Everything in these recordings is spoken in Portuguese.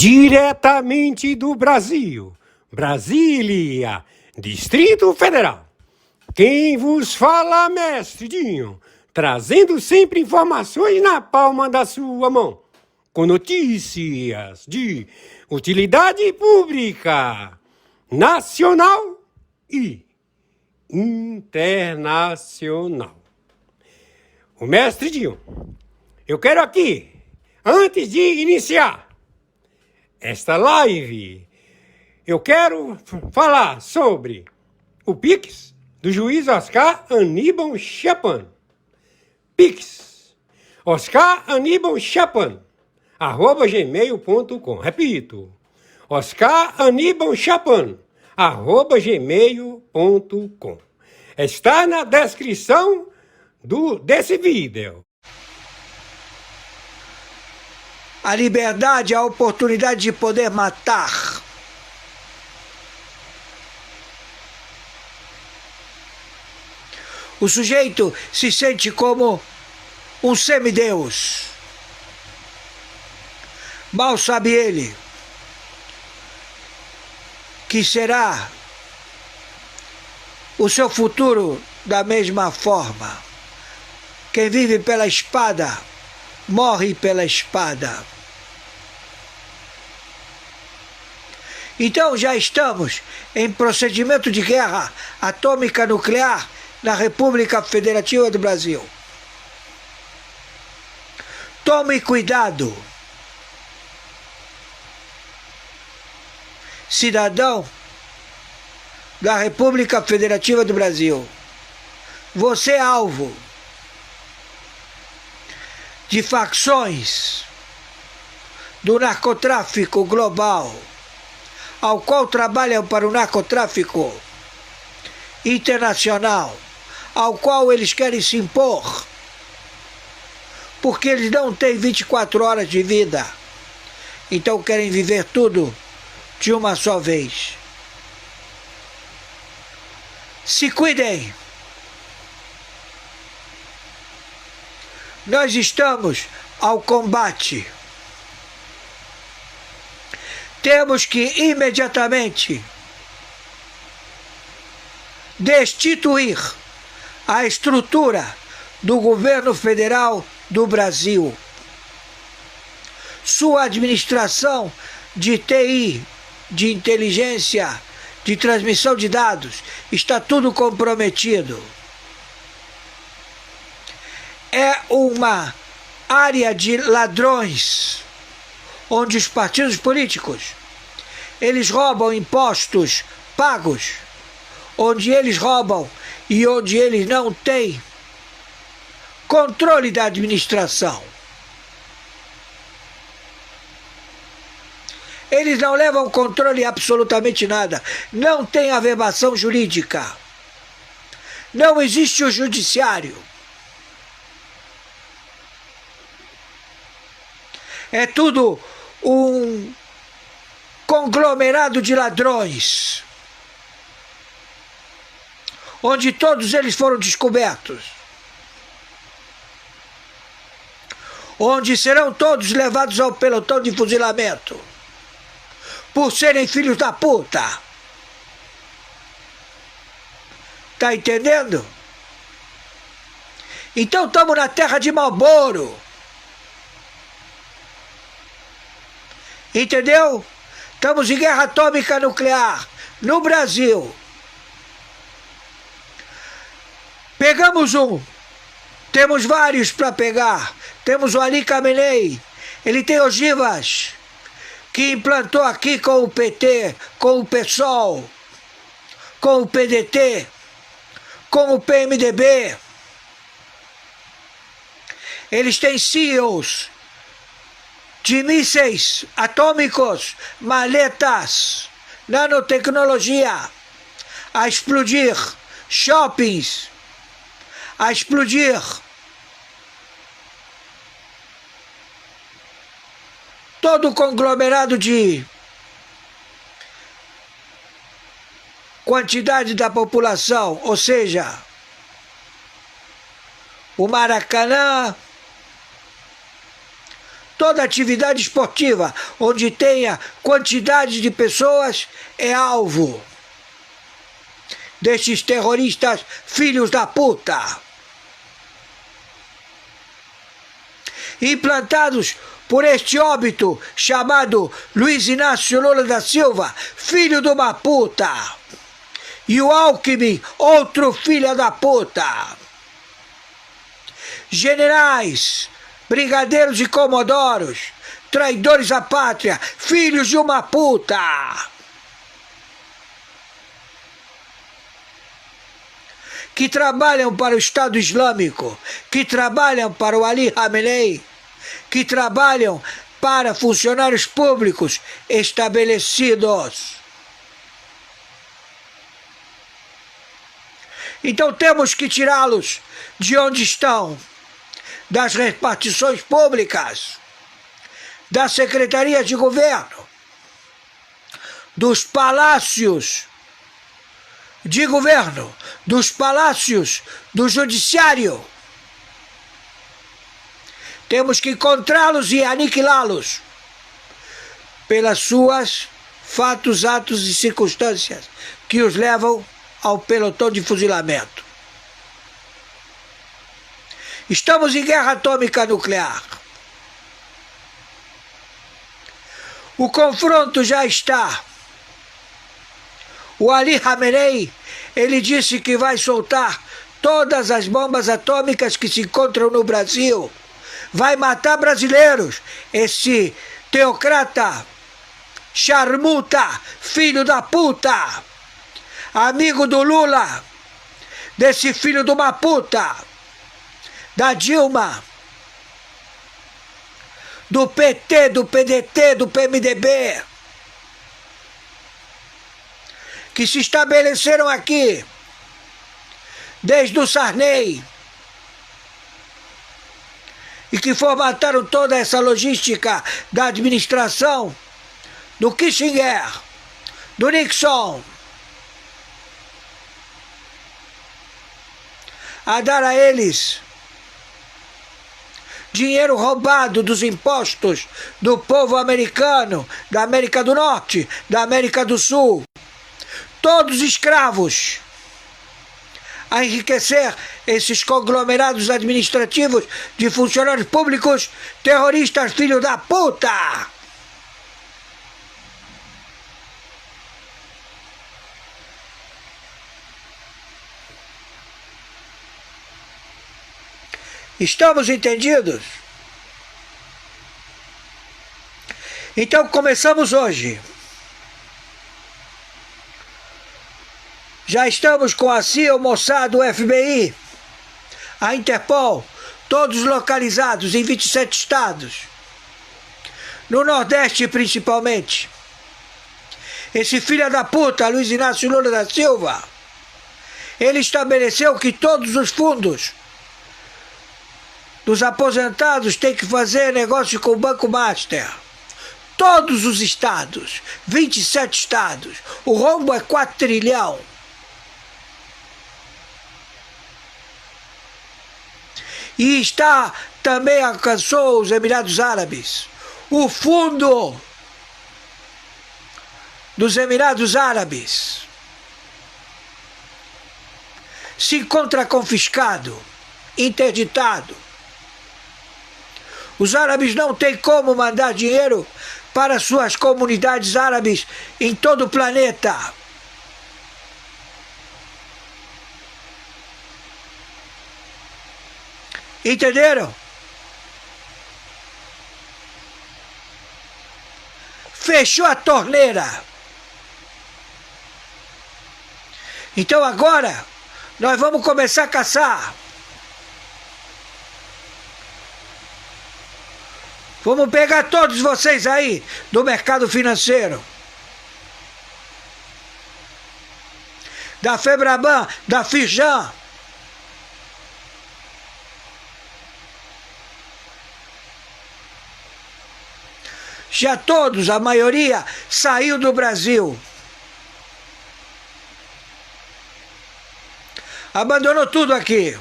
Diretamente do Brasil, Brasília, Distrito Federal. Quem vos fala, mestre Dinho, trazendo sempre informações na palma da sua mão, com notícias de utilidade pública, nacional e internacional. O mestre Dinho, eu quero aqui, antes de iniciar esta live, eu quero falar sobre o Pix do juiz Oscar Aníbal Chapan. Pix, Oscar Aníbal Chapan, @gmail.com. Repito, Oscar Aníbal Chapan, @gmail.com. Está na descrição desse vídeo. A liberdade é a oportunidade de poder matar. O sujeito se sente como um semideus. Mal sabe ele que será o seu futuro da mesma forma. Quem vive pela espada, morre pela espada. Então já estamos em procedimento de guerra atômica nuclear na República Federativa do Brasil. Tome cuidado, cidadão da República Federativa do Brasil. Você é alvo de facções do narcotráfico global, ao qual trabalham para o narcotráfico internacional, ao qual eles querem se impor, porque eles não têm 24 horas de vida, então querem viver tudo de uma só vez. Se cuidem! Nós estamos ao combate. Temos que imediatamente destituir a estrutura do governo federal do Brasil. Sua administração de TI, de inteligência, de transmissão de dados, está tudo comprometido. É uma área de ladrões, onde os partidos políticos, eles roubam impostos pagos, onde eles roubam e onde eles não têm controle da administração. Eles não levam controle absolutamente nada, não tem averbação jurídica, não existe o judiciário. É tudo um conglomerado de ladrões, onde todos eles foram descobertos, onde serão todos levados ao pelotão de fuzilamento, por serem filhos da puta. Tá entendendo? Então estamos na terra de Marlboro. Entendeu? Estamos em guerra atômica nuclear no Brasil. Pegamos um, temos vários para pegar. Temos o Ali Khamenei, ele tem ogivas que implantou aqui com o PT, com o PSOL, com o PDT, com o PMDB. Eles têm CEOs de mísseis atômicos, maletas, nanotecnologia, a explodir shoppings, a explodir todo o conglomerado de quantidade da população, ou seja, o Maracanã, Toda atividade esportiva onde tenha quantidade de pessoas é alvo destes terroristas filhos da puta. Implantados por este óbito chamado Luiz Inácio Lula da Silva, filho de uma puta, e o Alckmin, outro filho da puta. Generais, brigadeiros e comodoros, traidores à pátria, filhos de uma puta, que trabalham para o Estado Islâmico, que trabalham para o Ali Khamenei, que trabalham para funcionários públicos estabelecidos. Então temos que tirá-los de onde estão, das repartições públicas, das secretarias de governo, dos palácios de governo, dos palácios do judiciário. Temos que encontrá-los e aniquilá-los pelas suas fatos, atos e circunstâncias que os levam ao pelotão de fuzilamento. Estamos em guerra atômica nuclear. O confronto já está. O Ali Khamenei, ele disse que vai soltar todas as bombas atômicas que se encontram no Brasil. Vai matar brasileiros. Esse teocrata, charmuta, filho da puta, amigo do Lula, desse filho de uma puta, da Dilma, do PT, do PDT, do PMDB, que se estabeleceram aqui desde o Sarney e que formataram toda essa logística da administração do Kissinger, do Nixon, a dar a eles dinheiro roubado dos impostos do povo americano, da América do Norte, da América do Sul, todos escravos, a enriquecer esses conglomerados administrativos de funcionários públicos terroristas, filho da puta. Estamos entendidos? Então começamos hoje. Já estamos com a CIA, o Mossad, o FBI, a Interpol, todos localizados em 27 estados. No Nordeste principalmente. Esse filho da puta, Luiz Inácio Lula da Silva, ele estabeleceu que todos os fundos dos aposentados têm que fazer negócio com o Banco Master. Todos os estados, 27 estados. O rombo é 4 trilhão. E também alcançou os Emirados Árabes. O fundo dos Emirados Árabes se encontra confiscado, interditado. Os árabes não têm como mandar dinheiro para suas comunidades árabes em todo o planeta. Entenderam? Fechou a torneira. Então agora nós vamos começar a caçar. Vamos pegar todos vocês aí do mercado financeiro, da Febraban, da Firjan, já todos, a maioria, saiu do Brasil. Abandonou tudo aqui.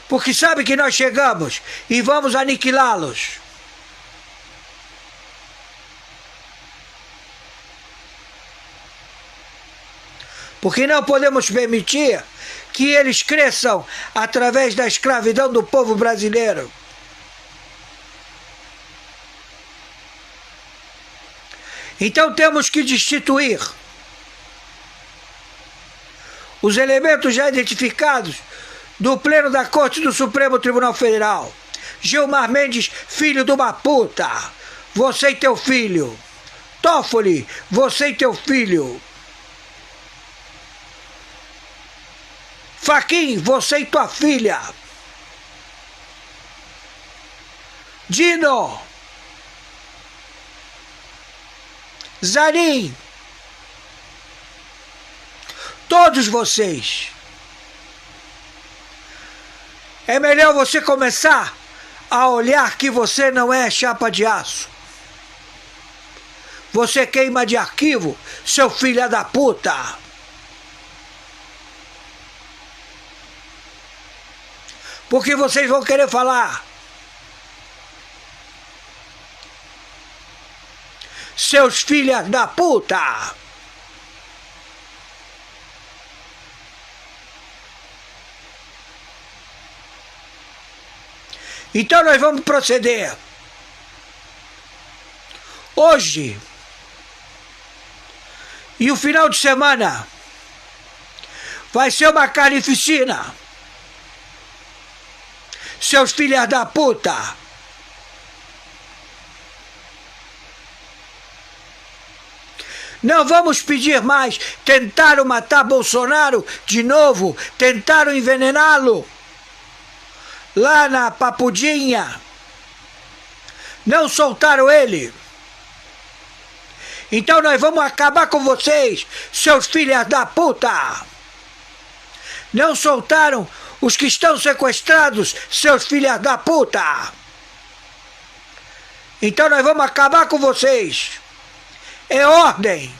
porque sabe que nós chegamos e vamos aniquilá-los. Porque não podemos permitir que eles cresçam através da escravidão do povo brasileiro. Então temos que destituir os elementos já identificados do Pleno da Corte do Supremo Tribunal Federal. Gilmar Mendes, filho de uma puta, você e teu filho. Toffoli, você e teu filho. Fachin, você e tua filha. Dino, Zanin, todos vocês. É melhor você começar a olhar que você não é chapa de aço. Você queima de arquivo, seu filho da puta. Porque vocês vão querer falar. Seus filhos da puta. Então nós vamos proceder. Hoje e o final de semana vai ser uma carnificina. Seus filhos da puta. Não vamos pedir mais. Tentaram matar Bolsonaro de novo. Tentaram envenená-lo. Lá na Papudinha. Não soltaram ele. Então nós vamos acabar com vocês, seus filhos da puta. Não soltaram os que estão sequestrados, seus filhos da puta. Então nós vamos acabar com vocês. É ordem.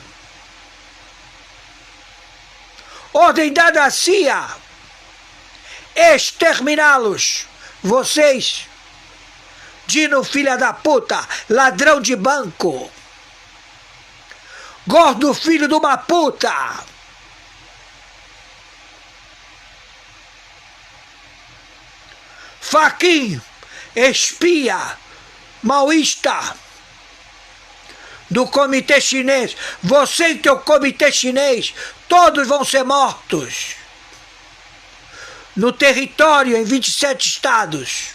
Ordem dada à CIA. Exterminá-los. Vocês. Dino, filha da puta. Ladrão de banco. Gordo, filho de uma puta. Fachin, espia, maoísta do comitê chinês. Você e teu comitê chinês, todos vão ser mortos. No território, em 27 estados.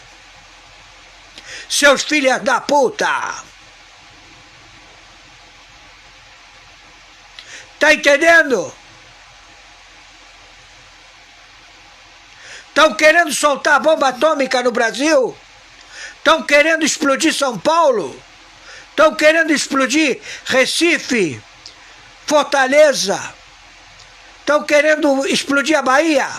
Seus filhos da puta. Tá entendendo? Estão querendo soltar bomba atômica no Brasil? Estão querendo explodir São Paulo? Estão querendo explodir Recife, Fortaleza? Estão querendo explodir a Bahia?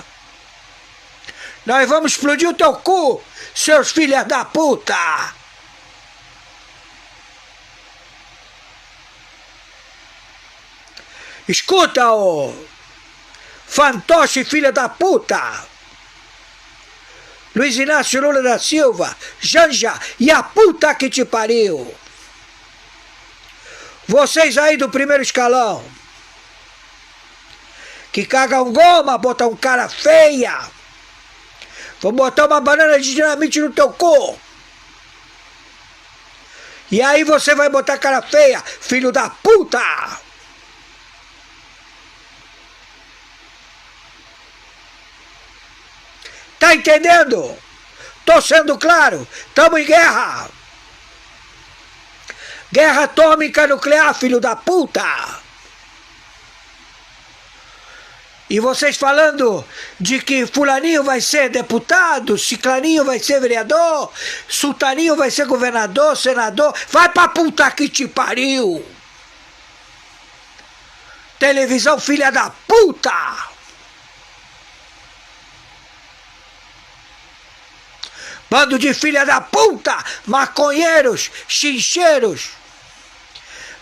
Nós vamos explodir o teu cu, seus filhos da puta! Escuta, ô fantoche, filha da puta! Luiz Inácio Lula da Silva, Janja e a puta que te pariu! Vocês aí do primeiro escalão, que cagam goma, botam cara feia, vão botar uma banana de dinamite no teu cu. E aí você vai botar cara feia, filho da puta! Tá entendendo? Tô sendo claro. Tamo em guerra. Guerra atômica nuclear, filho da puta. E vocês falando de que fulaninho vai ser deputado, ciclaninho vai ser vereador, sultaninho vai ser governador, senador. Vai pra puta que te pariu. Televisão, filha da puta. Bando de filha da puta, maconheiros, chincheiros,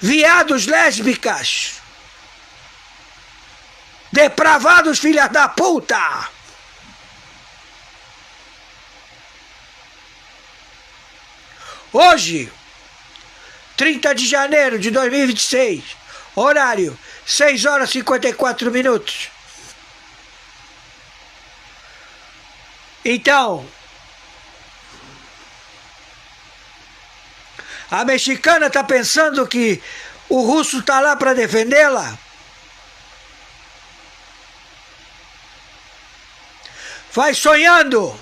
viados, lésbicas, depravados, filha da puta. Hoje, 30 de janeiro de 2026, horário 6 horas e 54 minutos. Então, a mexicana está pensando que o russo está lá para defendê-la? Vai sonhando,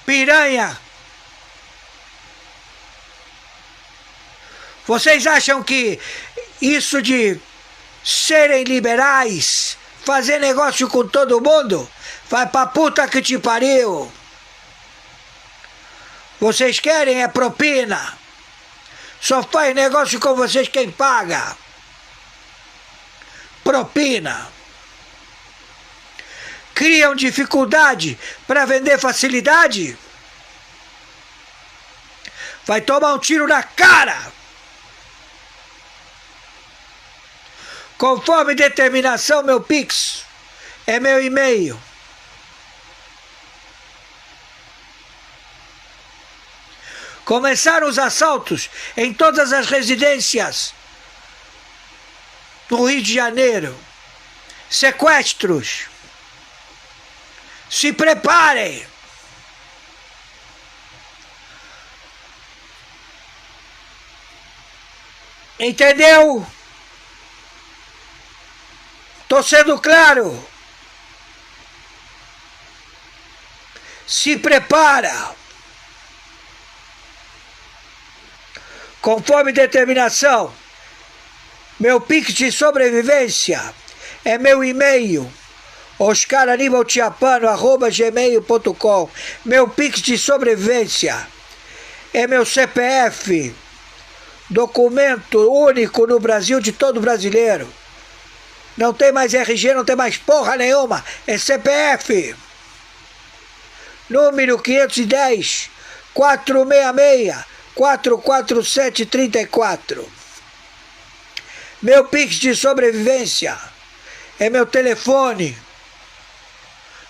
piranha. Vocês acham que isso de serem liberais, fazer negócio com todo mundo, vai pra puta que te pariu? Vocês querem é propina. Só faz negócio com vocês quem paga. Propina. Criam dificuldade para vender facilidade? Vai tomar um tiro na cara. Conforme determinação, meu Pix é meu e-mail. Começaram os assaltos em todas as residências no Rio de Janeiro. Sequestros. Se preparem. Entendeu? Tô sendo claro. Se prepara. Conforme determinação, meu Pix de sobrevivência é meu e-mail, oscaranibaltiapano@gmail.com. Meu Pix de sobrevivência é meu CPF, documento único no Brasil de todo brasileiro. Não tem mais RG, não tem mais porra nenhuma, é CPF. Número 510 466 44734. Meu Pix de sobrevivência é meu telefone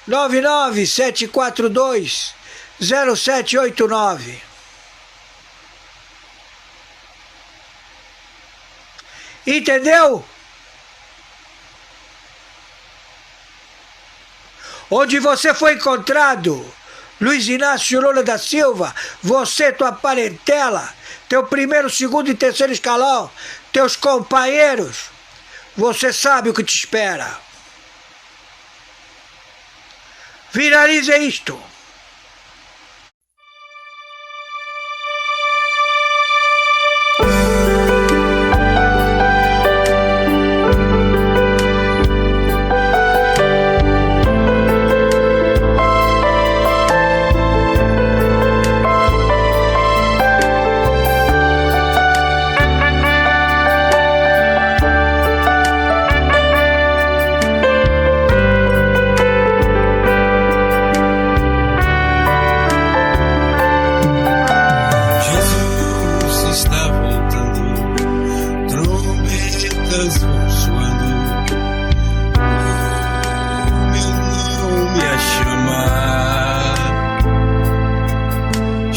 997420789. Entendeu? Onde você foi encontrado, Luiz Inácio Lula da Silva, você, tua parentela, teu primeiro, segundo e terceiro escalão, teus companheiros, você sabe o que te espera. Viralize isto.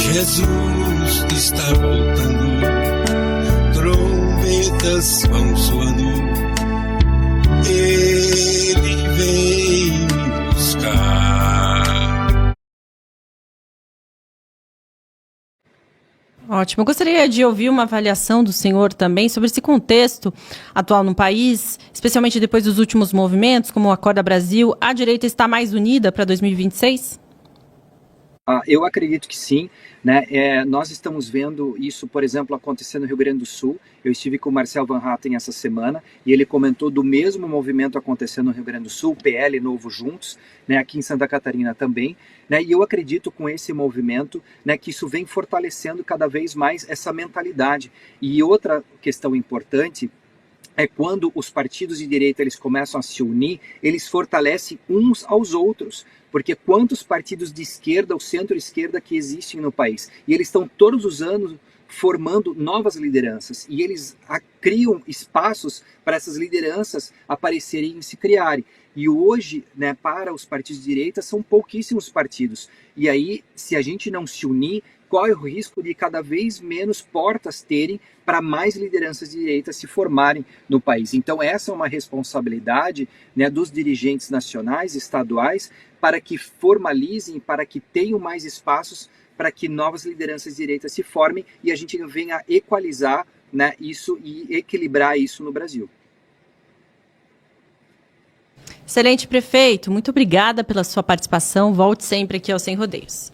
Jesus está voltando, trombetas vão soando, Ele vem me buscar. Ótimo. Eu gostaria de ouvir uma avaliação do senhor também sobre esse contexto atual no país, especialmente depois dos últimos movimentos, como o Acorda Brasil. A direita está mais unida para 2026? Eu acredito que sim, né? Nós estamos vendo isso, por exemplo, acontecer no Rio Grande do Sul. Eu estive com o Marcel Van Hatten essa semana e ele comentou do mesmo movimento acontecendo no Rio Grande do Sul, PL Novo Juntos, né? Aqui em Santa Catarina também, né? E eu acredito com esse movimento, né, que isso vem fortalecendo cada vez mais essa mentalidade. E outra questão importante é quando os partidos de direita eles começam a se unir, eles fortalecem uns aos outros. Porque quantos partidos de esquerda ou centro-esquerda que existem no país? E eles estão todos os anos formando novas lideranças. E eles criam espaços para essas lideranças aparecerem e se criarem. E hoje, né, para os partidos de direita, são pouquíssimos partidos. E aí, se a gente não se unir, corre o risco de cada vez menos portas terem para mais lideranças de direita se formarem no país. Então essa é uma responsabilidade, né, dos dirigentes nacionais, estaduais, para que formalizem, para que tenham mais espaços para que novas lideranças de direita se formem e a gente venha equalizar, né, isso e equilibrar isso no Brasil. Excelente, prefeito. Muito obrigada pela sua participação. Volte sempre aqui ao Sem Rodeios.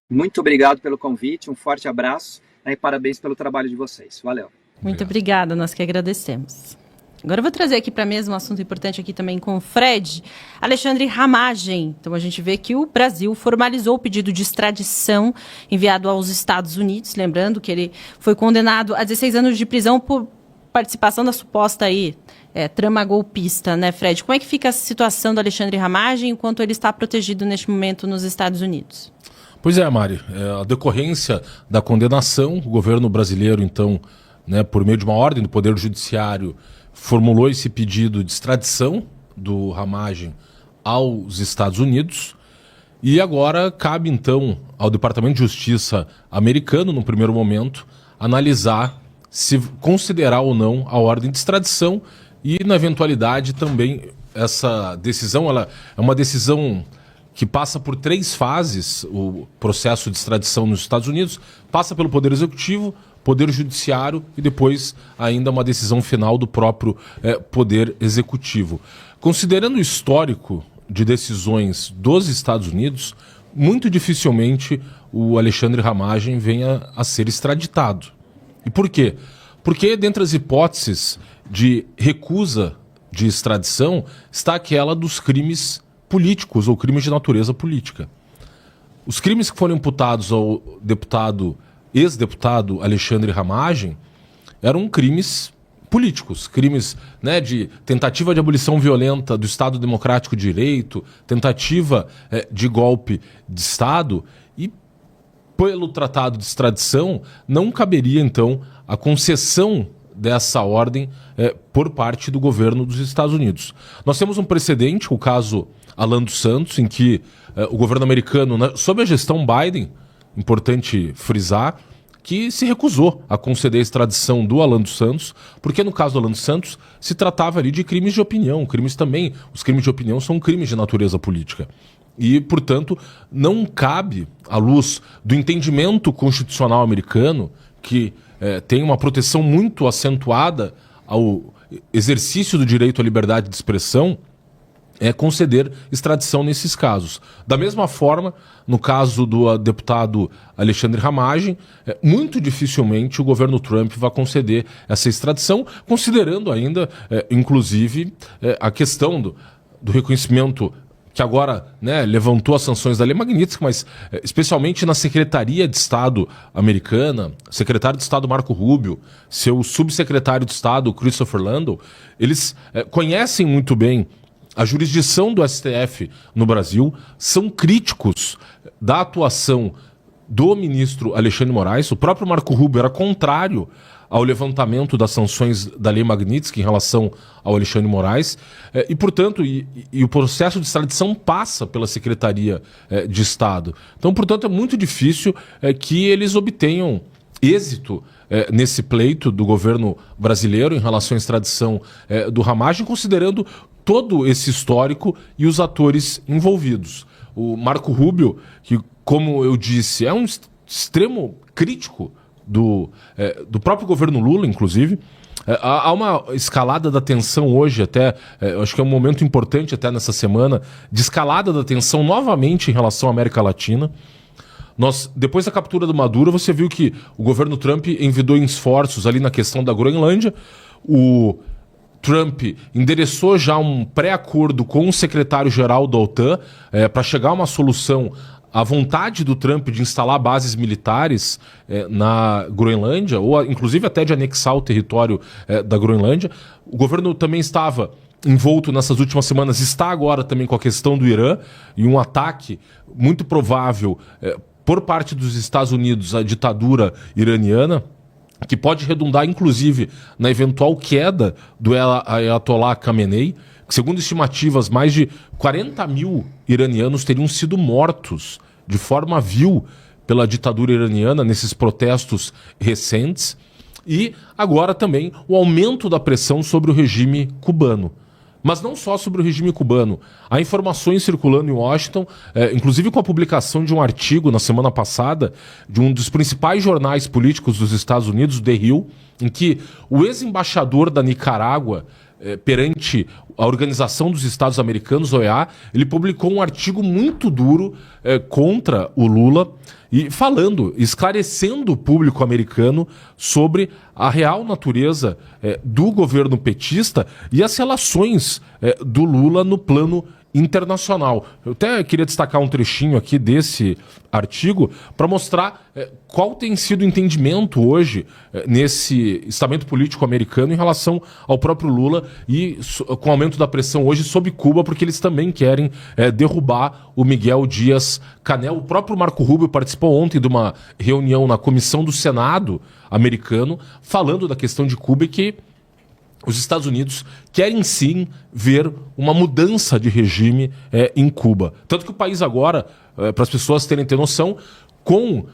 Muito obrigado pelo convite, um forte abraço, né, e parabéns pelo trabalho de vocês. Valeu. Muito obrigada, nós que agradecemos. Agora eu vou trazer aqui para mesa um assunto importante aqui também com o Fred. Alexandre Ramagem. Então a gente vê que o Brasil formalizou o pedido de extradição enviado aos Estados Unidos. Lembrando que ele foi condenado a 16 anos de prisão por participação da suposta aí, trama golpista, né, Fred? Como é que fica a situação do Alexandre Ramagem enquanto ele está protegido neste momento nos Estados Unidos? Pois é, Mari. A decorrência da condenação, o governo brasileiro, então, né, por meio de uma ordem do Poder Judiciário, formulou esse pedido de extradição do Ramagem aos Estados Unidos e agora cabe, então, ao Departamento de Justiça americano, no primeiro momento, analisar se considerar ou não a ordem de extradição e, na eventualidade, também essa decisão, ela é uma decisão que passa por 3 fases, o processo de extradição nos Estados Unidos, passa pelo Poder Executivo, Poder Judiciário e depois ainda uma decisão final do próprio Poder Executivo. Considerando o histórico de decisões dos Estados Unidos, muito dificilmente o Alexandre Ramagem venha a ser extraditado. E por quê? Porque dentre as hipóteses de recusa de extradição está aquela dos crimes políticos ou crimes de natureza política. Os crimes que foram imputados ao ex-deputado Alexandre Ramagem eram crimes políticos, crimes, né, de tentativa de abolição violenta do Estado Democrático de Direito, tentativa de golpe de Estado, e pelo tratado de extradição não caberia então a concessão dessa ordem por parte do governo dos Estados Unidos. Nós temos um precedente, o caso Alan dos Santos, em que o governo americano, sob a gestão Biden, importante frisar, que se recusou a conceder a extradição do Alan dos Santos, porque no caso do Alan dos Santos se tratava ali de crimes de opinião, os crimes de opinião são crimes de natureza política. E, portanto, não cabe, à luz do entendimento constitucional americano, que tem uma proteção muito acentuada ao exercício do direito à liberdade de expressão, conceder extradição nesses casos. Da mesma forma, no caso do deputado Alexandre Ramagem, muito dificilmente o governo Trump vai conceder essa extradição, considerando ainda, inclusive, a questão do reconhecimento que agora, né, levantou as sanções da Lei Magnitsky, mas especialmente na Secretaria de Estado americana, secretário de Estado Marco Rubio, seu subsecretário de Estado Christopher Landau, eles conhecem muito bem a jurisdição do STF no Brasil, são críticos da atuação do ministro Alexandre de Moraes. O próprio Marco Rubio era contrário ao levantamento das sanções da Lei Magnitsky em relação ao Alexandre de Moraes, e, portanto, o processo de extradição passa pela Secretaria de Estado. Então, portanto, é muito difícil que eles obtenham êxito nesse pleito do governo brasileiro em relação à extradição do Ramagem, considerando todo esse histórico e os atores envolvidos. O Marco Rubio, que, como eu disse, é um extremo crítico do próprio governo Lula, inclusive. Há uma escalada da tensão hoje, até, acho que é um momento importante até nessa semana, de escalada da tensão novamente em relação à América Latina. Depois da captura do Maduro, você viu que o governo Trump envidou em esforços ali na questão da Groenlândia. O Trump endereçou já um pré-acordo com o secretário-geral da OTAN para chegar a uma solução à vontade do Trump de instalar bases militares na Groenlândia, ou inclusive até de anexar o território da Groenlândia. O governo também estava envolto nessas últimas semanas, está agora também com a questão do Irã e um ataque muito provável por parte dos Estados Unidos à ditadura iraniana, que pode redundar, inclusive, na eventual queda do Ayatollah Khamenei, que, segundo estimativas, mais de 40 mil iranianos teriam sido mortos de forma vil pela ditadura iraniana nesses protestos recentes, e agora também o aumento da pressão sobre o regime cubano. Mas não só sobre o regime cubano. Há informações circulando em Washington, inclusive com a publicação de um artigo na semana passada de um dos principais jornais políticos dos Estados Unidos, The Hill, em que o ex-embaixador da Nicarágua perante a Organização dos Estados Americanos, OEA, ele publicou um artigo muito duro contra o Lula e falando, esclarecendo o público americano sobre a real natureza do governo petista e as relações do Lula no plano internacional. Eu até queria destacar um trechinho aqui desse artigo para mostrar qual tem sido o entendimento hoje nesse estamento político americano em relação ao próprio Lula e com o aumento da pressão hoje sobre Cuba, porque eles também querem derrubar o Miguel Díaz-Canel. O próprio Marco Rubio participou ontem de uma reunião na comissão do Senado americano falando da questão de Cuba e que os Estados Unidos querem sim ver uma mudança de regime em Cuba. Tanto que o país agora, para as pessoas terem noção, com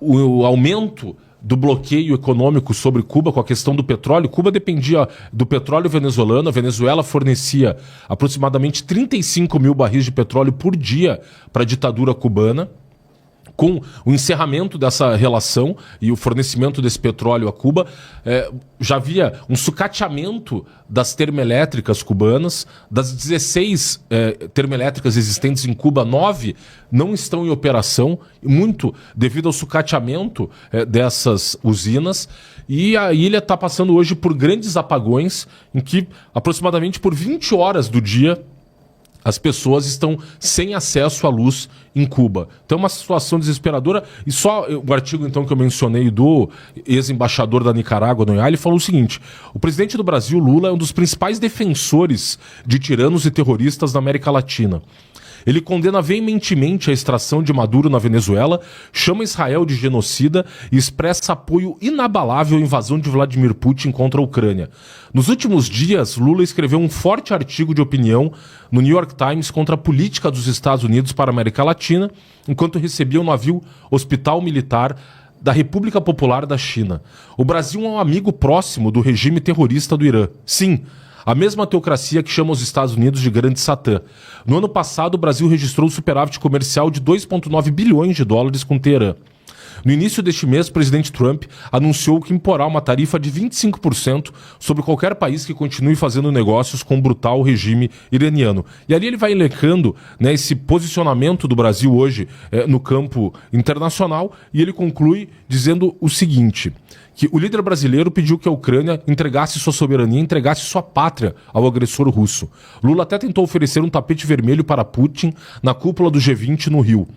o aumento do bloqueio econômico sobre Cuba com a questão do petróleo, Cuba dependia do petróleo venezuelano, a Venezuela fornecia aproximadamente 35 mil barris de petróleo por dia para a ditadura cubana. Com o encerramento dessa relação e o fornecimento desse petróleo a Cuba, já havia um sucateamento das termoelétricas cubanas. Das 16 termoelétricas existentes em Cuba, 9 não estão em operação, muito devido ao sucateamento dessas usinas. E a ilha está passando hoje por grandes apagões, em que aproximadamente por 20 horas do dia as pessoas estão sem acesso à luz em Cuba. Então é uma situação desesperadora. E só o artigo então que eu mencionei do ex-embaixador da Nicarágua, no OEA, ele falou o seguinte: o presidente do Brasil, Lula, é um dos principais defensores de tiranos e terroristas da América Latina. Ele condena veementemente a extração de Maduro na Venezuela, chama Israel de genocida e expressa apoio inabalável à invasão de Vladimir Putin contra a Ucrânia. Nos últimos dias, Lula escreveu um forte artigo de opinião no New York Times contra a política dos Estados Unidos para a América Latina, enquanto recebia um navio hospital militar da República Popular da China. O Brasil é um amigo próximo do regime terrorista do Irã. Sim, a mesma teocracia que chama os Estados Unidos de Grande Satã. No ano passado, o Brasil registrou um superávit comercial de 2,9 bilhões de dólares com Teherã. No início deste mês, o presidente Trump anunciou que imporá uma tarifa de 25% sobre qualquer país que continue fazendo negócios com o brutal regime iraniano. E ali ele vai elencando, né, esse posicionamento do Brasil hoje no campo internacional, e ele conclui dizendo o seguinte: que o líder brasileiro pediu que a Ucrânia entregasse sua soberania, entregasse sua pátria ao agressor russo. Lula até tentou oferecer um tapete vermelho para Putin na cúpula do G20 no Rio.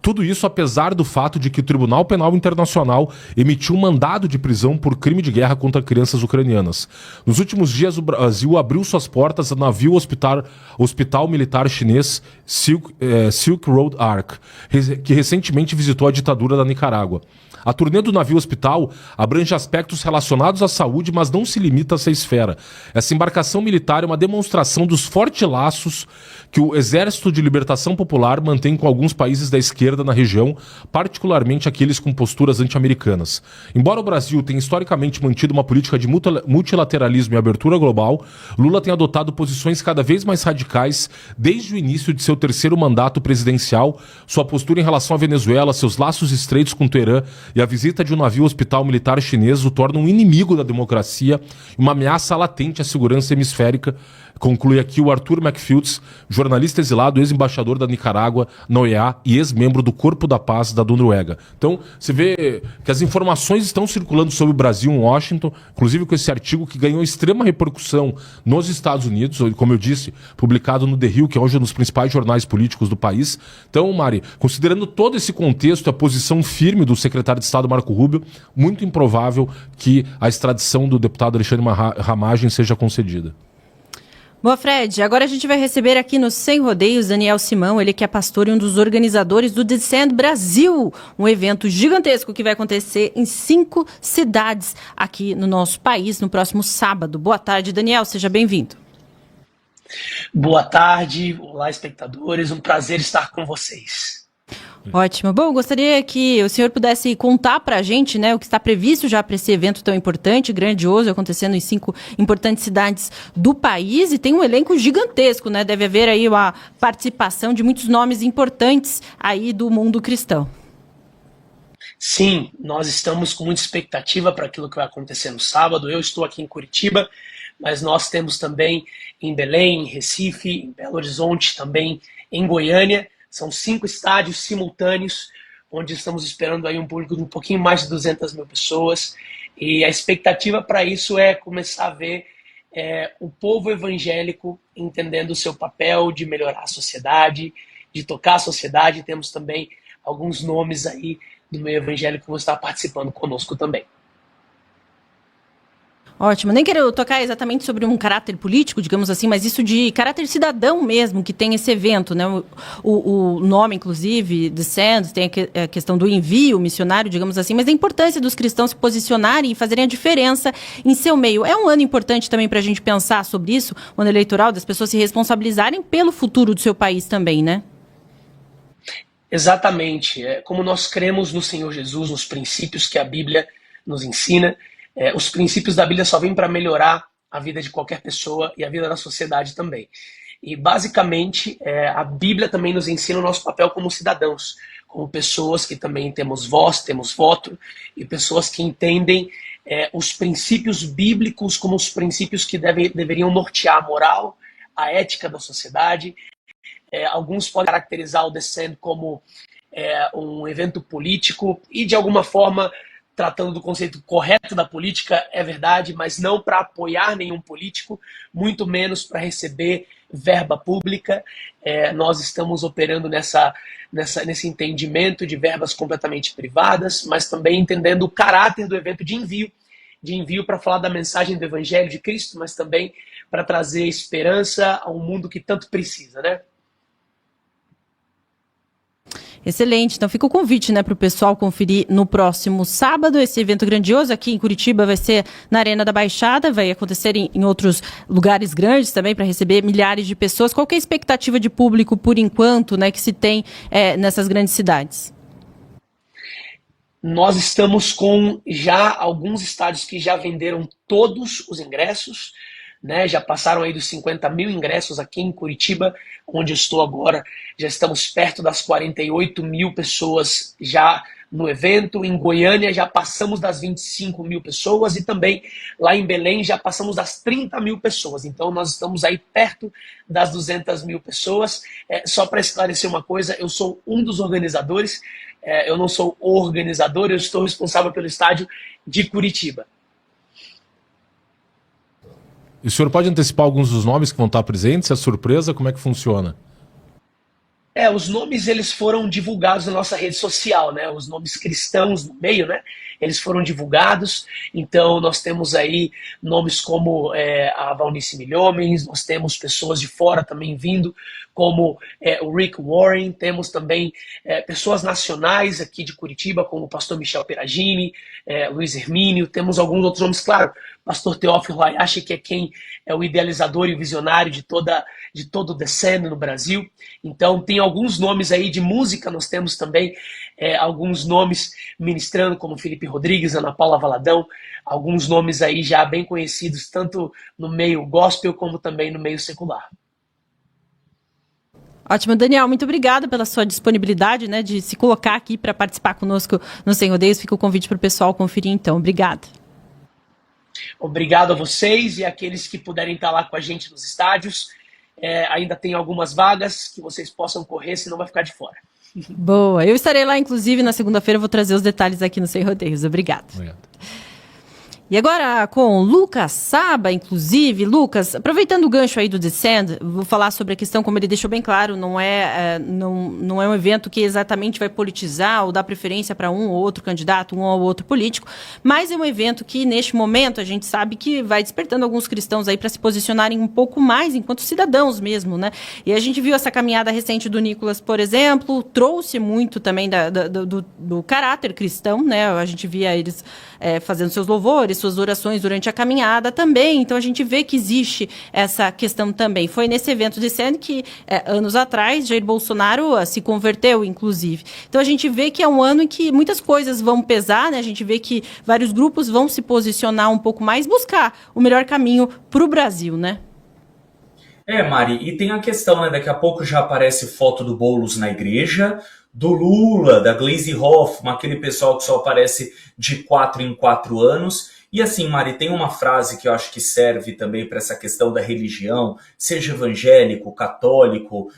Tudo isso apesar do fato de que o Tribunal Penal Internacional emitiu um mandado de prisão por crime de guerra contra crianças ucranianas. Nos últimos dias, o Brasil abriu suas portas ao navio hospital militar chinês Silk Road Ark, que recentemente visitou a ditadura da Nicarágua. A turnê do navio hospital abrange aspectos relacionados à saúde, mas não se limita a essa esfera. Essa embarcação militar é uma demonstração dos fortes laços que o Exército de Libertação Popular mantém com alguns países da esquerda na região, particularmente aqueles com posturas anti-americanas. Embora o Brasil tenha historicamente mantido uma política de multilateralismo e abertura global, Lula tem adotado posições cada vez mais radicais desde o início de seu terceiro mandato presidencial. Sua postura em relação à Venezuela, seus laços estreitos com Teherã e a visita de um navio hospital militar chinês o tornam um inimigo da democracia e uma ameaça latente à segurança hemisférica, conclui aqui o Arthur Macfields, jornalista exilado, ex-embaixador da Nicarágua na OEA e ex-membro do Corpo da Paz da Noruega. Então, você vê que as informações estão circulando sobre o Brasil em Washington, inclusive com esse artigo que ganhou extrema repercussão nos Estados Unidos, como eu disse, publicado no The Hill, que é hoje um dos principais jornais políticos do país. Então, Mari, considerando todo esse contexto, a posição firme do secretário de Estado Marco Rubio, muito improvável que a extradição do deputado Alexandre Ramagem seja concedida. Boa, Fred. Agora a gente vai receber aqui no Sem Rodeios Daniel Simão, ele que é pastor e um dos organizadores do Descend Brasil, um evento gigantesco que vai acontecer em 5 cidades aqui no nosso país no próximo sábado. Boa tarde, Daniel, seja bem-vindo. Boa tarde, olá espectadores, um prazer estar com vocês. Ótimo. Bom, gostaria que o senhor pudesse contar para a gente, né, o que está previsto já para esse evento tão importante, grandioso, acontecendo em 5 importantes cidades do país, e tem um elenco gigantesco, né? Deve haver aí uma participação de muitos nomes importantes aí do mundo cristão. Sim, nós estamos com muita expectativa para aquilo que vai acontecer no sábado. Eu estou aqui em Curitiba, mas nós temos também em Belém, em Recife, em Belo Horizonte, também em Goiânia. São 5 estádios simultâneos, onde estamos esperando aí um público de um pouquinho mais de 200 mil pessoas. E a expectativa para isso é começar a ver o povo evangélico entendendo o seu papel de melhorar a sociedade, de tocar a sociedade. Temos também alguns nomes aí do meio evangélico que vão estar participando conosco também. Ótimo. Nem quero tocar exatamente sobre um caráter político, digamos assim, mas isso de caráter cidadão mesmo, que tem esse evento, né? O nome, inclusive, Descend, tem a questão do envio missionário, digamos assim, mas a importância dos cristãos se posicionarem e fazerem a diferença em seu meio. É um ano importante também para a gente pensar sobre isso, o ano eleitoral, das pessoas se responsabilizarem pelo futuro do seu país também, né? Exatamente. Como nós cremos no Senhor Jesus, nos princípios que a Bíblia nos ensina, os princípios da Bíblia só vêm para melhorar a vida de qualquer pessoa e a vida da sociedade também. E, basicamente, a Bíblia também nos ensina o nosso papel como cidadãos, como pessoas que também temos voz, temos voto, e pessoas que entendem os princípios bíblicos como os princípios que deveriam nortear a moral, a ética da sociedade. Alguns podem caracterizar o Descend como um evento político e, de alguma forma, tratando do conceito correto da política, é verdade, mas não para apoiar nenhum político, muito menos para receber verba pública. Nós estamos operando nesse entendimento de verbas completamente privadas, mas também entendendo o caráter do evento de envio para falar da mensagem do Evangelho de Cristo, mas também para trazer esperança a um mundo que tanto precisa, né? Excelente, então fica o convite, né, para o pessoal conferir no próximo sábado. Esse evento grandioso aqui em Curitiba vai ser na Arena da Baixada, vai acontecer em outros lugares grandes também para receber milhares de pessoas. Qual que é a expectativa de público por enquanto, né, que se tem nessas grandes cidades? Nós estamos com já alguns estádios que já venderam todos os ingressos, né? Já passaram aí dos 50 mil ingressos aqui em Curitiba, onde eu estou agora. Já estamos perto das 48 mil pessoas já no evento. Em Goiânia já passamos das 25 mil pessoas e também lá em Belém já passamos das 30 mil pessoas. Então nós estamos aí perto das 200 mil pessoas. Só para esclarecer uma coisa, eu sou um dos organizadores, eu não sou o organizador, eu estou responsável pelo estádio de Curitiba. E o senhor pode antecipar alguns dos nomes que vão estar presentes? É surpresa? Como é que funciona? Os nomes eles foram divulgados na nossa rede social, né? Os nomes cristãos no meio, né? Eles foram divulgados. Então nós temos aí nomes como a Valnice Milhomens, nós temos pessoas de fora também vindo, como o Rick Warren, temos também pessoas nacionais aqui de Curitiba, como o pastor Michel Peragini, Luiz Hermínio, temos alguns outros nomes, claro, pastor Teófilo Hayashi, que é quem é o idealizador e o visionário de todo o Descend no Brasil. Então tem alguns nomes aí de música, nós temos também alguns nomes ministrando, como Felipe Rodrigues, Ana Paula Valadão, alguns nomes aí já bem conhecidos, tanto no meio gospel como também no meio secular. Ótimo, Daniel, muito obrigada pela sua disponibilidade, né, de se colocar aqui para participar conosco no Sem Rodeios. Fica o convite para o pessoal conferir então. Obrigada. Obrigado a vocês e aqueles que puderem estar lá com a gente nos estádios. Ainda tem algumas vagas que vocês possam correr, senão vai ficar de fora. Boa, eu estarei lá, inclusive, na segunda-feira, vou trazer os detalhes aqui no Sem Rodeios. Obrigada. Obrigado. E agora com Lucas Saba, inclusive. Lucas, aproveitando o gancho aí do Descend, vou falar sobre a questão, como ele deixou bem claro, não é um evento que exatamente vai politizar ou dar preferência para um ou outro candidato, um ou outro político, mas é um evento que, neste momento, a gente sabe que vai despertando alguns cristãos aí para se posicionarem um pouco mais enquanto cidadãos mesmo, né? E a gente viu essa caminhada recente do Nicolas, por exemplo, trouxe muito também do caráter cristão, né? A gente via eles fazendo seus louvores, suas orações durante a caminhada também. Então a gente vê que existe essa questão também. Foi nesse evento desse ano que, anos atrás, Jair Bolsonaro se converteu, inclusive. Então a gente vê que é um ano em que muitas coisas vão pesar, né? A gente vê que vários grupos vão se posicionar um pouco mais, buscar o melhor caminho para o Brasil, né? Mari, e tem a questão, né? Daqui a pouco já aparece foto do Boulos na igreja, do Lula, da Gleisi Hoffmann, aquele pessoal que só aparece de 4 em 4 anos. E assim, Mari, tem uma frase que eu acho que serve também para essa questão da religião, seja evangélico, católico,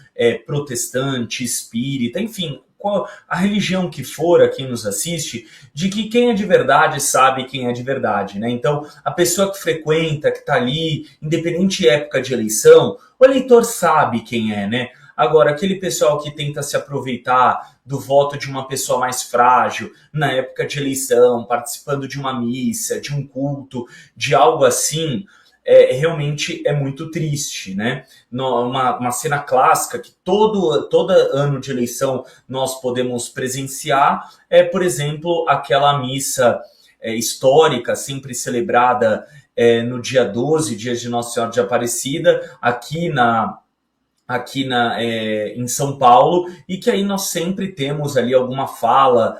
protestante, espírita, enfim, qual a religião que for a quem nos assiste, de que quem é de verdade sabe quem é de verdade, né? Então, a pessoa que frequenta, que está ali, independente de época de eleição, o eleitor sabe quem é, né? Agora, aquele pessoal que tenta se aproveitar do voto de uma pessoa mais frágil, na época de eleição, participando de uma missa, de um culto, de algo assim, realmente é muito triste, né? Uma cena clássica que todo ano de eleição nós podemos presenciar é, por exemplo, aquela missa histórica, sempre celebrada no dia 12, dia de Nossa Senhora de Aparecida, em São Paulo, e que aí nós sempre temos ali alguma fala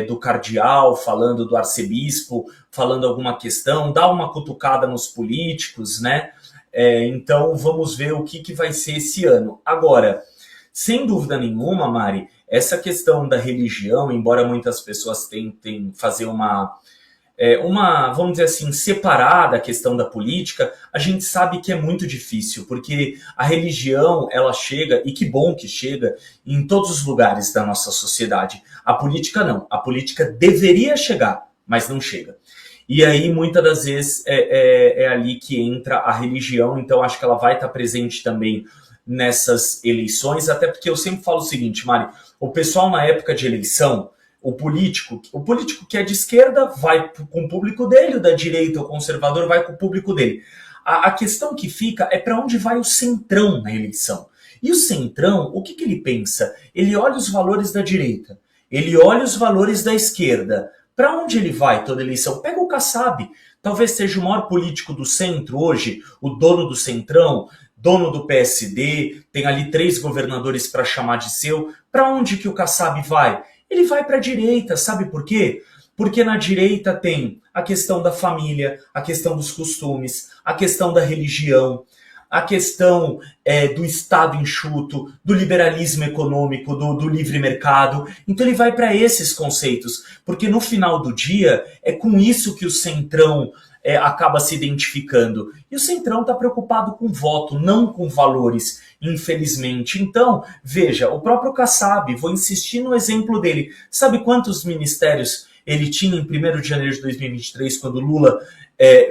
do cardeal, falando do arcebispo, falando alguma questão, dá uma cutucada nos políticos, né? Então vamos ver o que vai ser esse ano. Agora, sem dúvida nenhuma, Mari, essa questão da religião, embora muitas pessoas tentem fazer uma, vamos dizer assim, separar da questão da política, a gente sabe que é muito difícil, porque a religião, ela chega, e que bom que chega, em todos os lugares da nossa sociedade. A política não. A política deveria chegar, mas não chega. E aí, muitas das vezes, é ali que entra a religião, então acho que ela vai estar presente também nessas eleições, até porque eu sempre falo o seguinte, Mari, o pessoal na época de eleição, o político que é de esquerda vai com o público dele, o da direita, o conservador, vai com o público dele. A questão que fica é para onde vai o centrão na eleição. E o centrão, o que ele pensa? Ele olha os valores da direita, ele olha os valores da esquerda. Para onde ele vai toda eleição? Pega o Kassab, talvez seja o maior político do centro hoje, o dono do centrão, dono do PSD, tem ali 3 governadores para chamar de seu. Para onde que o Kassab vai? Ele vai para a direita, sabe por quê? Porque na direita tem a questão da família, a questão dos costumes, a questão da religião, a questão do Estado enxuto, do liberalismo econômico, do livre mercado. Então ele vai para esses conceitos, porque no final do dia é com isso que o centrão acaba se identificando. E o centrão está preocupado com voto, não com valores, infelizmente. Então, veja, o próprio Kassab, vou insistir no exemplo dele. Sabe quantos ministérios ele tinha em 1º de janeiro de 2023, quando Lula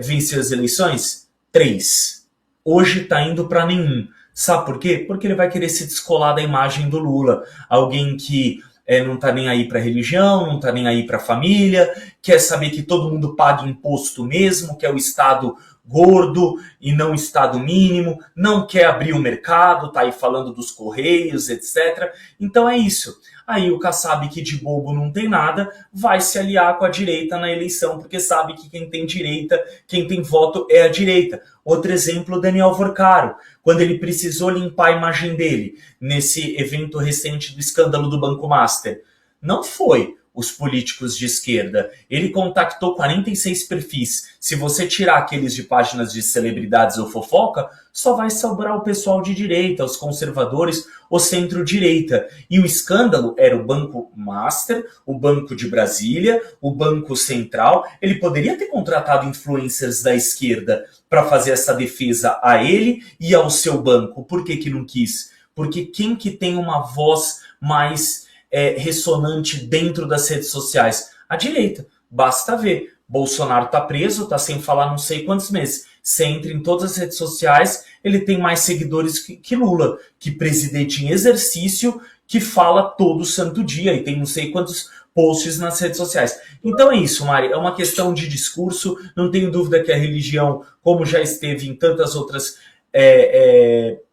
venceu as eleições? 3. Hoje está indo para nenhum. Sabe por quê? Porque ele vai querer se descolar da imagem do Lula. Alguém que não está nem aí para a religião, não está nem aí para a família, quer saber que todo mundo paga imposto mesmo, que é o Estado gordo e não o Estado mínimo, não quer abrir o mercado, está aí falando dos Correios, etc. Então é isso. Aí o Kassab, que de bobo não tem nada, vai se aliar com a direita na eleição, porque sabe que quem tem direita, quem tem voto é a direita. Outro exemplo, Daniel Vorcaro, quando ele precisou limpar a imagem dele, nesse evento recente do escândalo do Banco Master. Não foi os políticos de esquerda. Ele contactou 46 perfis. Se você tirar aqueles de páginas de celebridades ou fofoca, só vai sobrar o pessoal de direita, os conservadores, o centro-direita. E o escândalo era o Banco Master, o Banco de Brasília, o Banco Central. Ele poderia ter contratado influencers da esquerda para fazer essa defesa a ele e ao seu banco. Por que não quis? Porque quem que tem uma voz mais ressonante dentro das redes sociais? A direita. Basta ver. Bolsonaro está preso, está sem falar não sei quantos meses. Você entra em todas as redes sociais, ele tem mais seguidores que Lula, que presidente em exercício, que fala todo santo dia e tem não sei quantos posts nas redes sociais. Então é isso, Mari, é uma questão de discurso, não tenho dúvida que a religião, como já esteve em tantas outras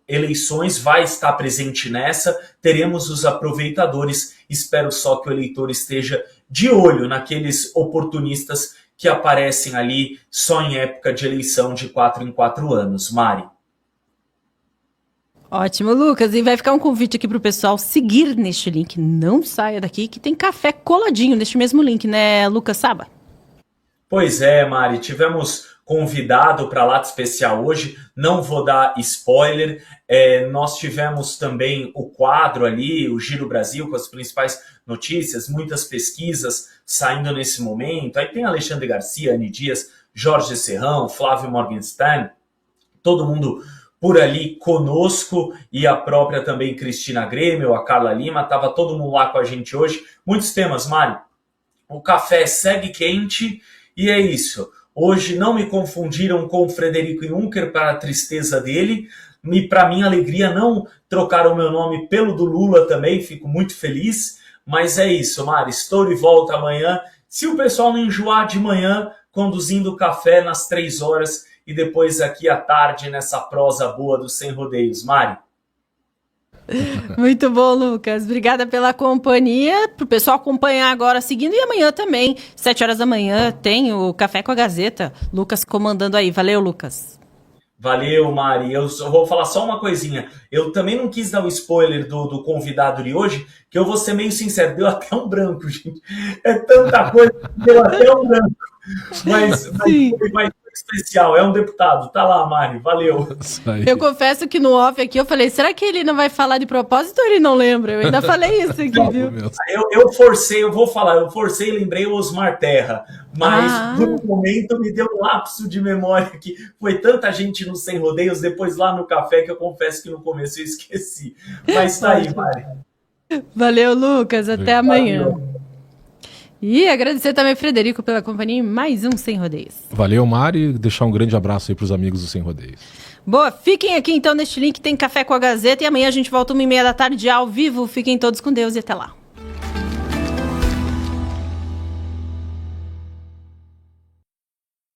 eleições, vai estar presente nessa, teremos os aproveitadores, espero só que o eleitor esteja de olho naqueles oportunistas que aparecem ali só em época de eleição de 4 em 4 anos. Mari. Ótimo, Lucas. E vai ficar um convite aqui para o pessoal seguir neste link. Não saia daqui, que tem café coladinho neste mesmo link, né, Lucas Saba? Pois é, Mari. Tivemos convidado para a Lata Especial hoje. Não vou dar spoiler. Nós tivemos também o quadro ali, o Giro Brasil, com as principais notícias, muitas pesquisas saindo nesse momento. Aí tem Alexandre Garcia, Anny Dias, Jorge Serrão, Flávio Morgenstern, todo mundo por ali conosco, e a própria também Cristina Grêmio, a Carla Lima, estava todo mundo lá com a gente hoje. Muitos temas, Mário. O café segue quente e é isso. Hoje não me confundiram com o Frederico Juncker para a tristeza dele, e para minha alegria não trocaram meu nome pelo do Lula também, fico muito feliz. Mas é isso, Mário, estou de volta amanhã. Se o pessoal não enjoar de manhã, conduzindo o café nas 3 horas, e depois aqui à tarde nessa prosa boa do Sem Rodeios. Mari. Muito bom, Lucas. Obrigada pela companhia. Para o pessoal acompanhar agora, seguindo. E amanhã também, 7 horas da manhã, tem o Café com a Gazeta. Lucas comandando aí. Valeu, Lucas. Valeu, Mari. Eu vou falar só uma coisinha. Eu também não quis dar um spoiler do convidado de hoje, que eu vou ser meio sincero. Deu até um branco, gente. É tanta coisa que deu até um branco. Mas vai especial, é um deputado. Tá lá, Mari, valeu. Eu confesso que no off aqui eu falei, será que ele não vai falar de propósito ou ele não lembra? Eu ainda falei isso aqui, viu? Eu forcei, eu vou falar, eu forcei e lembrei o Osmar Terra, mas no momento me deu um lapso de memória que foi tanta gente no Sem Rodeios, depois lá no café, que eu confesso que no começo eu esqueci. Mas tá aí, Mari. Valeu, Lucas, até amanhã. E agradecer também, Frederico, pela companhia em mais um Sem Rodeios. Valeu, Mari. Deixar um grande abraço aí para os amigos do Sem Rodeios. Boa, fiquem aqui então neste link, tem Café com a Gazeta, e amanhã a gente volta 1h30 da tarde ao vivo. Fiquem todos com Deus e até lá.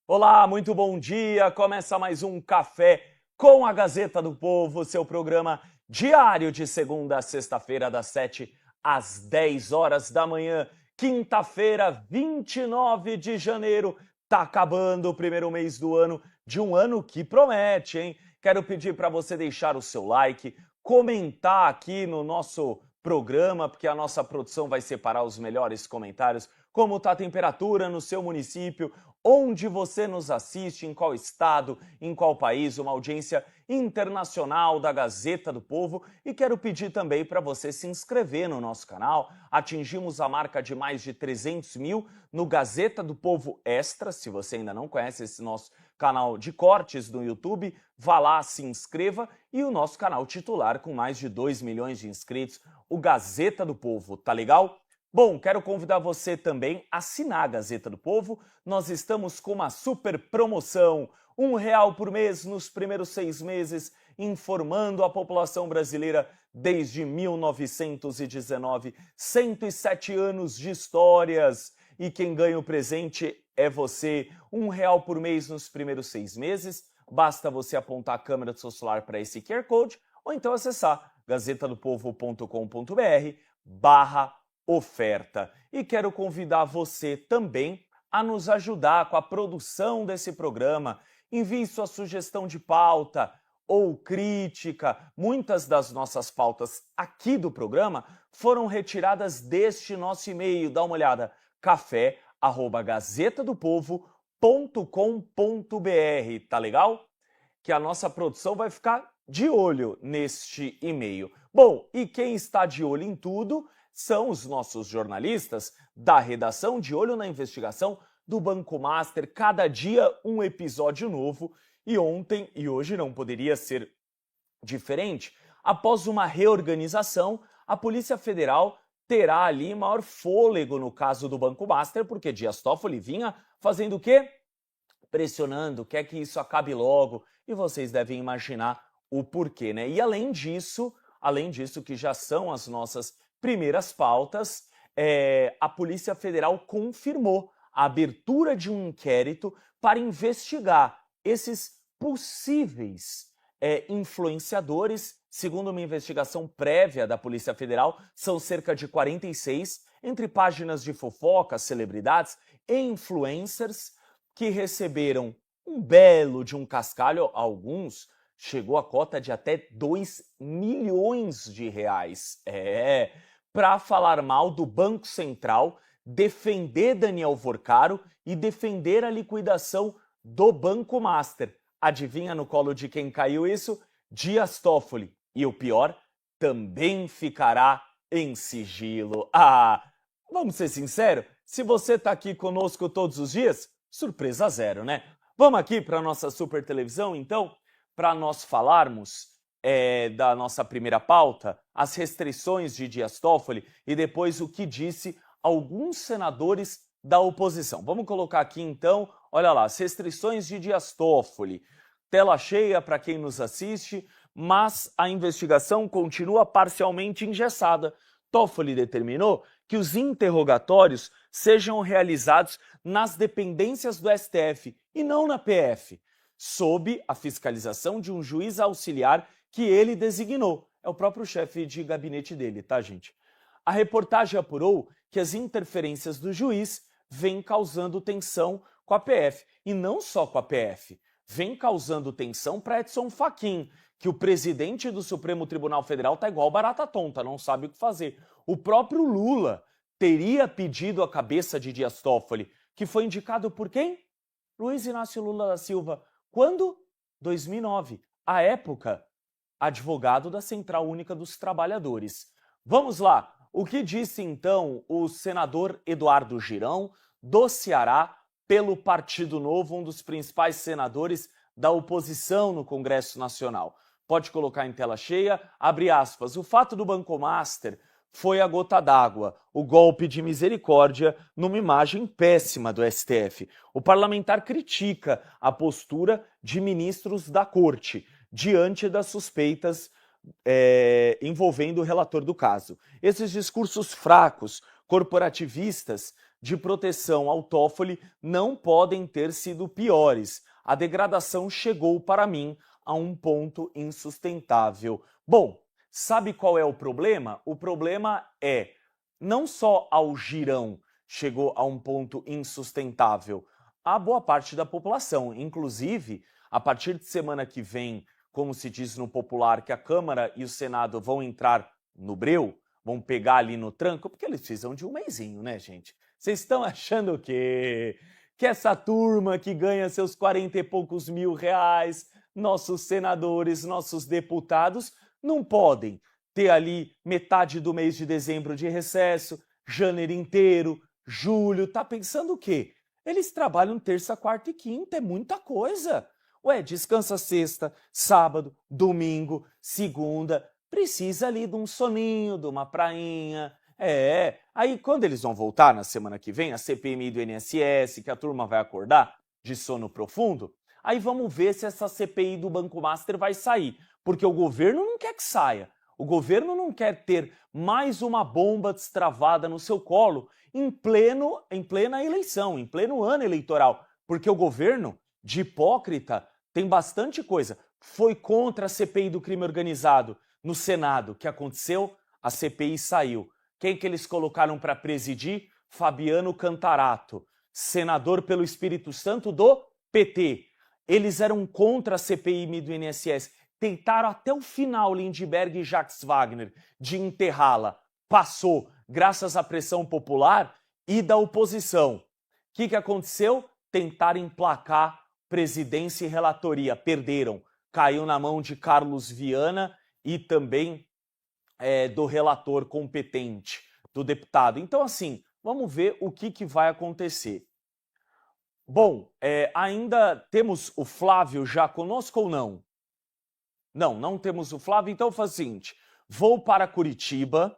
Olá, muito bom dia. Começa mais um Café com a Gazeta do Povo, seu programa diário de segunda a sexta-feira, das 7 às 10 horas da manhã. Quinta-feira, 29 de janeiro, tá acabando o primeiro mês do ano, de um ano que promete, hein? Quero pedir para você deixar o seu like, comentar aqui no nosso programa, porque a nossa produção vai separar os melhores comentários, como tá a temperatura no seu município, onde você nos assiste, em qual estado, em qual país, uma audiência internacional da Gazeta do Povo. E quero pedir também para você se inscrever no nosso canal. Atingimos a marca de mais de 300 mil no Gazeta do Povo Extra. Se você ainda não conhece esse nosso canal de cortes no YouTube, vá lá, se inscreva. E o nosso canal titular com mais de 2 milhões de inscritos, o Gazeta do Povo, tá legal? Bom, quero convidar você também a assinar a Gazeta do Povo. Nós estamos com uma super promoção, R$1 por mês nos primeiros 6 meses, informando a população brasileira desde 1919, 107 anos de histórias. E quem ganha o presente é você, R$1 por mês nos primeiros 6 meses. Basta você apontar a câmera do seu celular para esse QR Code, ou então acessar gazetadopovo.com.br/oferta. E quero convidar você também a nos ajudar com a produção desse programa. Envie sua sugestão de pauta ou crítica. Muitas das nossas pautas aqui do programa foram retiradas deste nosso e-mail. Dá uma olhada, café@gazetadopovo.com.br, tá legal? Que a nossa produção vai ficar de olho neste e-mail. Bom, e quem está de olho em tudo são os nossos jornalistas da redação, de olho na investigação do Banco Master. Cada dia um episódio novo, e ontem e hoje não poderia ser diferente. Após uma reorganização, a Polícia Federal terá ali maior fôlego no caso do Banco Master, porque Dias Toffoli vinha fazendo o quê? Pressionando, quer que isso acabe logo, e vocês devem imaginar o porquê, né? E além disso, que já são as nossas primeiras pautas, a Polícia Federal confirmou a abertura de um inquérito para investigar esses possíveis influenciadores, Segundo uma investigação prévia da Polícia Federal, são cerca de 46, entre páginas de fofoca, celebridades e influencers, que receberam um belo de um cascalho. Alguns chegou a cota de até 2 milhões de reais. Para falar mal do Banco Central, defender Daniel Vorcaro e defender a liquidação do Banco Master. Adivinha no colo de quem caiu isso? Dias Toffoli. E o pior, também ficará em sigilo. Vamos ser sinceros, se você tá aqui conosco todos os dias, surpresa zero, né? Vamos aqui para nossa super televisão, então, para nós falarmos da nossa primeira pauta, as restrições de Dias Toffoli e depois o que disse alguns senadores da oposição. Vamos colocar aqui, então, olha lá, as restrições de Dias Toffoli. Tela cheia para quem nos assiste, mas a investigação continua parcialmente engessada. Toffoli determinou que os interrogatórios sejam realizados nas dependências do STF e não na PF, sob a fiscalização de um juiz auxiliar que ele designou. É o próprio chefe de gabinete dele, tá, gente? A reportagem apurou que as interferências do juiz vêm causando tensão com a PF. E não só com a PF, vem causando tensão para Edson Fachin, que o presidente do Supremo Tribunal Federal tá igual barata tonta, não sabe o que fazer. O próprio Lula teria pedido a cabeça de Dias Toffoli, que foi indicado por quem? Luiz Inácio Lula da Silva. Quando? 2009. À época, advogado da Central Única dos Trabalhadores. Vamos lá. O que disse, então, o senador Eduardo Girão, do Ceará, pelo Partido Novo, um dos principais senadores da oposição no Congresso Nacional? Pode colocar em tela cheia, abre aspas, o fato do Banco Master foi a gota d'água, o golpe de misericórdia numa imagem péssima do STF. O parlamentar critica a postura de ministros da corte diante das suspeitas envolvendo o relator do caso. Esses discursos fracos, corporativistas, de proteção ao Toffoli não podem ter sido piores. A degradação chegou para mim a um ponto insustentável. Bom, sabe qual é o problema? O problema é, não só ao Girão chegou a um ponto insustentável, a boa parte da população. Inclusive, a partir de semana que vem, como se diz no popular, que a Câmara e o Senado vão entrar no breu, vão pegar ali no tranco, porque eles precisam de um mesinho, né, gente? Vocês estão achando o quê? Que essa turma que ganha seus 40 e poucos mil reais, nossos senadores, nossos deputados, não podem ter ali metade do mês de dezembro de recesso, janeiro inteiro, julho, tá pensando o quê? Eles trabalham terça, quarta e quinta, é muita coisa. Ué, descansa sexta, sábado, domingo, segunda, precisa ali de um soninho, de uma prainha. Aí quando eles vão voltar na semana que vem, a CPMI do INSS, que a turma vai acordar de sono profundo, aí vamos ver se essa CPI do Banco Master vai sair, porque o governo não quer que saia. O governo não quer ter mais uma bomba destravada no seu colo em plena eleição, em pleno ano eleitoral, porque o governo, de hipócrita, tem bastante coisa. Foi contra a CPI do crime organizado no Senado. O que aconteceu? A CPI saiu. Quem que eles colocaram para presidir? Fabiano Cantarato, senador pelo Espírito Santo do PT. Eles eram contra a CPI do INSS. Tentaram até o final, Lindbergh e Jacques Wagner, de enterrá-la. Passou, graças à pressão popular e da oposição. O que aconteceu? Tentaram emplacar presidência e relatoria. Perderam. Caiu na mão de Carlos Viana e também do relator competente, do deputado. Então, assim, vamos ver o que vai acontecer. Bom, ainda temos o Flávio já conosco ou não? Não temos o Flávio, então faz o seguinte, vou para Curitiba,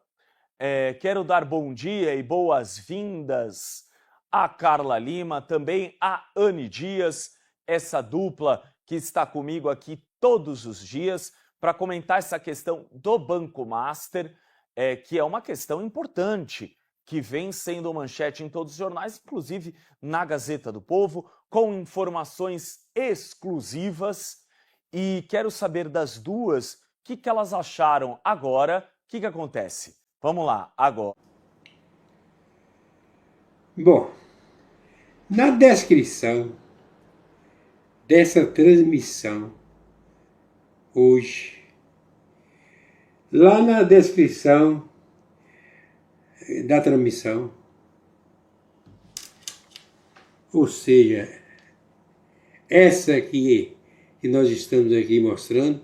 quero dar bom dia e boas-vindas a Carla Lima, também a Anne Dias, essa dupla que está comigo aqui todos os dias, para comentar essa questão do Banco Master, que é uma questão importante, que vem sendo manchete em todos os jornais, inclusive na Gazeta do Povo, com informações exclusivas. E quero saber das duas que elas acharam agora. O que acontece? Vamos lá, agora. Bom, na descrição dessa transmissão, hoje, lá na descrição da transmissão, ou seja, essa aqui que nós estamos aqui mostrando,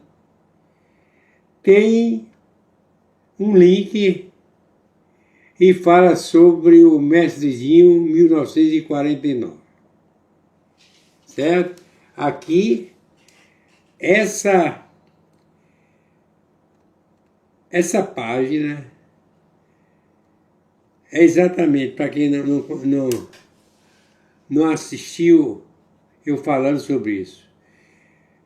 tem um link e fala sobre o Mestrezinho 1949, certo? Aqui, essa página é exatamente, para quem não assistiu eu falando sobre isso.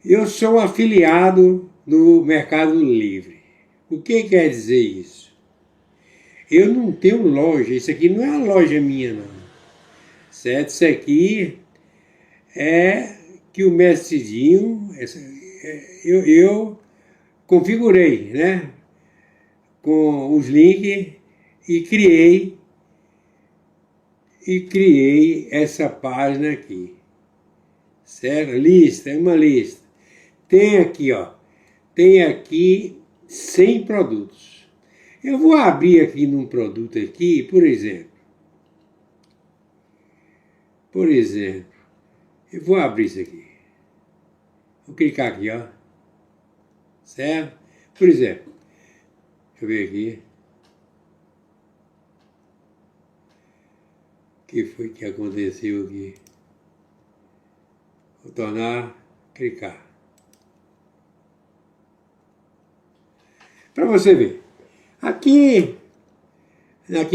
Eu sou afiliado do Mercado Livre. O que quer dizer isso? Eu não tenho loja, isso aqui não é uma loja minha, não. Certo? Isso aqui é que o Mestrezinho, eu configurei, né? Com os links e criei essa página aqui. Certo? Lista, é uma lista. Tem aqui, ó. Tem aqui 100 produtos. Eu vou abrir aqui num produto aqui, por exemplo. Eu vou abrir isso aqui. Vou clicar aqui, ó. Certo? Por exemplo, deixa eu ver aqui. O que foi que aconteceu aqui? Vou tornar, clicar. Para você ver. Aqui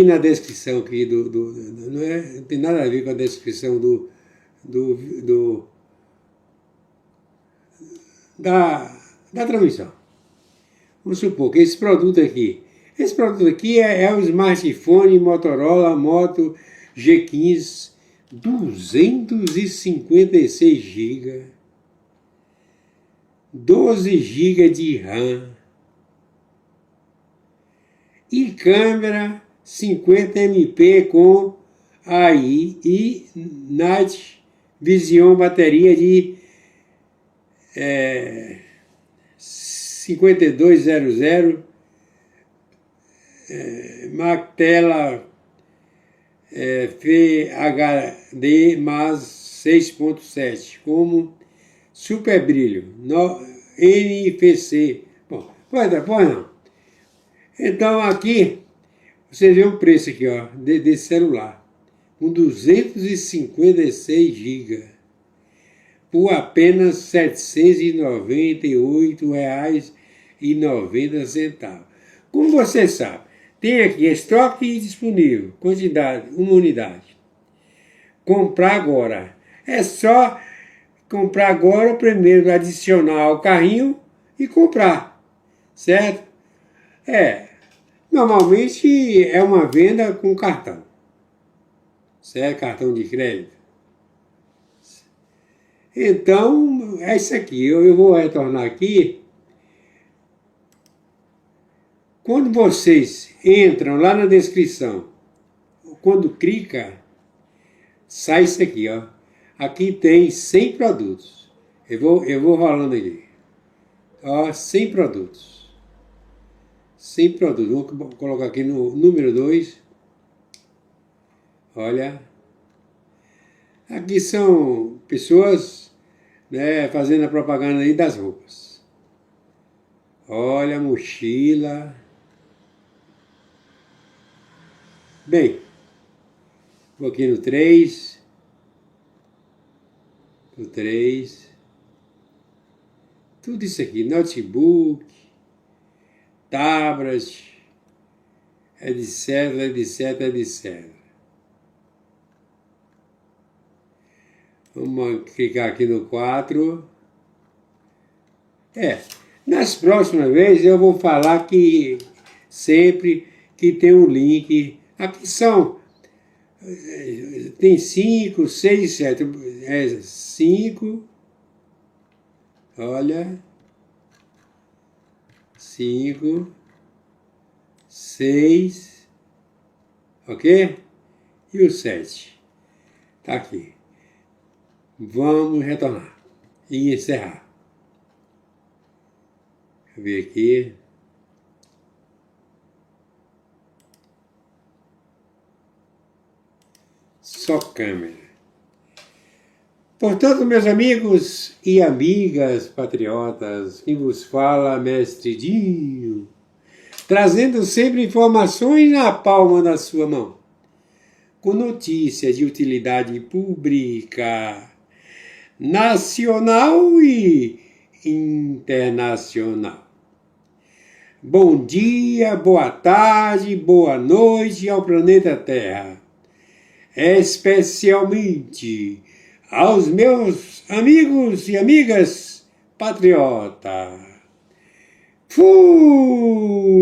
na descrição aqui não tem nada a ver com a descrição da transmissão. Vamos supor que esse produto aqui é o smartphone Motorola Moto G15 256 GB, 12 GB de RAM e câmera 50MP com AI e Night Vision, bateria de 5200, Mactela FHD mais 6.7, como super brilho, NFC. Bom, pois não. Então aqui, você vê o preço aqui, ó, desse celular, com 256 GB, por apenas R$ 798,90. Como você sabe, tem aqui estoque disponível, quantidade, uma unidade. Comprar agora. É só comprar agora, primeiro adicionar ao carrinho e comprar, certo? Normalmente é uma venda com cartão, certo? Cartão de crédito. Então, é isso aqui. Eu vou retornar aqui. Quando vocês entram lá na descrição, quando clica, sai isso aqui, ó. Aqui tem 100 produtos. Eu vou rolando aqui. Ó, 100 produtos. 100 produtos. Vou colocar aqui no número 2. Olha. Aqui são pessoas, né, fazendo a propaganda aí das roupas. Olha a mochila. Bem, vou aqui no 3. No 3. Tudo isso aqui, notebook, tablet, etc. Vamos clicar aqui no 4. Nas próximas vezes eu vou falar que sempre que tem um link. Aqui tem 5, 6, 7. 5. Olha. 5, 6, ok? E o 7. Tá aqui. Vamos retornar e encerrar. Deixa eu ver aqui. Só câmera. Portanto, meus amigos e amigas patriotas, quem vos fala, Mestre Dinho, trazendo sempre informações na palma da sua mão, com notícias de utilidade pública, nacional e internacional. Bom dia, boa tarde, boa noite ao planeta Terra, especialmente aos meus amigos e amigas patriotas. Fui!